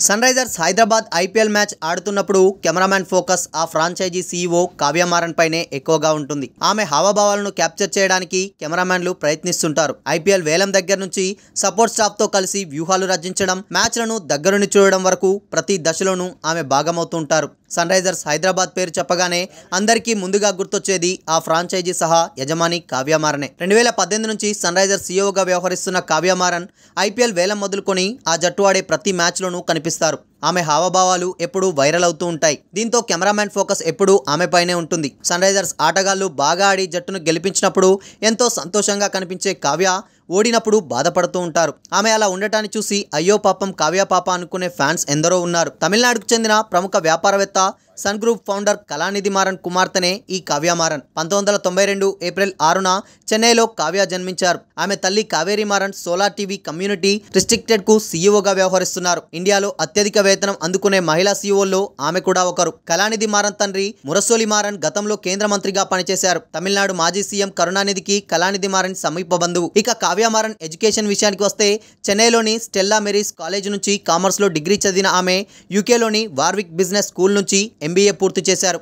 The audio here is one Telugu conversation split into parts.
Sun Risers Hyderabad IPL match ఆడుతున్నప్పుడు కెమెరామ్యాన్ ఫోకస్ ఆ ఫ్రాంచైజీ సీఈఓ కావ్య మారన్ పైనే ఎక్కువగా ఉంటుంది. ఆమె హావభావాలను క్యాప్చర్ చేయడానికి కెమెరామ్యాన్లు ప్రయత్నిస్తుంటారు. ఐపీఎల్ వేలం దగ్గర నుంచి సపోర్ట్ స్టాఫ్ తో కలిసి వ్యూహాలు రచించడం, మ్యాచ్లను దగ్గరుండి చూడడం వరకు ప్రతి దశలోనూ ఆమె భాగమవుతుంటారు. సన్ రైజర్స్ హైదరాబాద్ పేరు చెప్పగానే అందరికీ ముందుగా గుర్తొచ్చేది ఆ ఫ్రాంచైజీ సహా యజమాని కావ్య మారనే. 2018 నుంచి సన్ రైజర్స్ సీఈఓగా వ్యవహరిస్తున్న కావ్య మారన్ ఐపీఎల్ వేలం మొదలుకొని ఆ జట్టు ఆడే ప్రతి మ్యాచ్లోనూ కనిపిస్తారు. ఆమె హావభావాలు ఎప్పుడూ వైరల్ అవుతూ ఉంటాయి. దీంతో కెమెరామ్యాన్ ఫోకస్ ఎప్పుడూ ఆమెపైనే ఉంటుంది. సన్ రైజర్స్ ఆటగాళ్లు బాగా ఆడి జట్టును గెలిపించినప్పుడు ఎంతో సంతోషంగా కనిపించే కావ్య ఓడినప్పుడు బాధపడుతూ ఉంటారు. ఆమె అలా ఉండటాన్ని చూసి అయ్యో పాపం కావ్య పాప అనుకునే ఫ్యాన్స్ ఎందరో ఉన్నారు. తమిళనాడుకు చెందిన ప్రముఖ వ్యాపారవేత్త sun group founder Kalanithi Maran కుమార్తెనే ఈ కావ్య మారన్. 1992 ఏప్రిల్ 6న చెన్నైలో కావ్య జన్మించారు. ఆమె తల్లి Kaveri Maran solar TV community restricted కు సీఈఓగా వ్యవహరిస్తున్నారు. ఇండియాలో అత్యధిక వేతనం అందుకునే మహిళా సీఈఓల్లో ఆమె కూడా ఒకరు. కళానిధి మారన్ తండ్రి మురసోలి మారన్ గతంలో కేంద్ర మంత్రిగా పనిచేశారు. తమిళనాడు మాజీ సీఎం కరుణానిధికి కళానిధి మారన్ సమీప బంధువు. ఇక కావ్య మారన్ ఎడ్యుకేషన్ విషయానికి వస్తే చెన్నైలోని స్టెల్లా మెరీస్ కాలేజ్ నుంచి కామర్స్లో డిగ్రీ చదివిన ఆమె యూకేలోని వార్విక్ బిజినెస్ స్కూల్ నుంచి ఎంబీఏ పూర్తి చేశారు.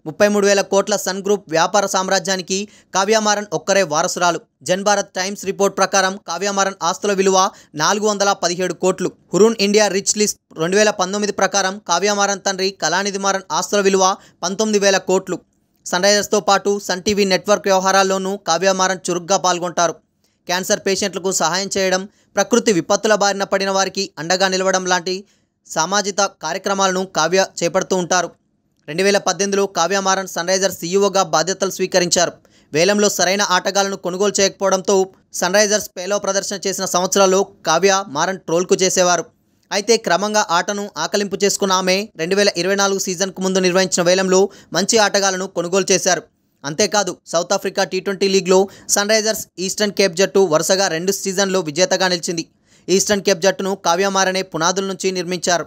33,000 కోట్ల సన్ గ్రూప్ వ్యాపార సామ్రాజ్యానికి కావ్య మారన్ ఒక్కరే వారసురాలు. జన్ భారత్ టైమ్స్ రిపోర్ట్ ప్రకారం కావ్య మారన్ ఆస్తుల విలువ 417 కోట్లు. హురూన్ ఇండియా రిచ్ లిస్ట్ 2019 ప్రకారం కావ్య మారన్ తండ్రి కళానిధి మారన్ ఆస్తుల విలువ 19,000 కోట్లు. సన్ రైజర్స్తో పాటు సన్ టీవీ నెట్వర్క్ వ్యవహారాల్లోనూ కావ్య మారన్ చురుగ్గా పాల్గొంటారు. క్యాన్సర్ పేషెంట్లకు సహాయం చేయడం, ప్రకృతి విపత్తుల బారిన పడిన వారికి అండగా నిలవడం లాంటి సామాజిక కార్యక్రమాలను కావ్య చేపడుతూ ఉంటారు. 2018లో కావ్య మారన్ సన్ రైజర్స్ సీఈఓగా బాధ్యతలు స్వీకరించారు. వేలంలో సరైన ఆటగాళ్లను కొనుగోలు చేయకపోవడంతో సన్ రైజర్స్ పేలో ప్రదర్శన చేసిన సంవత్సరాల్లో కావ్య మారన్ ట్రోల్కు చేసేవారు. అయితే క్రమంగా ఆటను ఆకలింపు చేసుకున్న ఆమె 2024 సీజన్కు ముందు నిర్వహించిన వేలంలో మంచి ఆటగాళ్లను కొనుగోలు చేశారు. అంతేకాదు సౌత్ ఆఫ్రికా టీ20 లీగ్లో సన్ రైజర్స్ ఈస్టర్న్ కేప్ జట్టు వరుసగా 2 సీజన్లో విజేతగా నిలిచింది. ఈస్టర్న్ కేప్ జట్టును కావ్య మారనే పునాదుల నుంచి నిర్మించారు.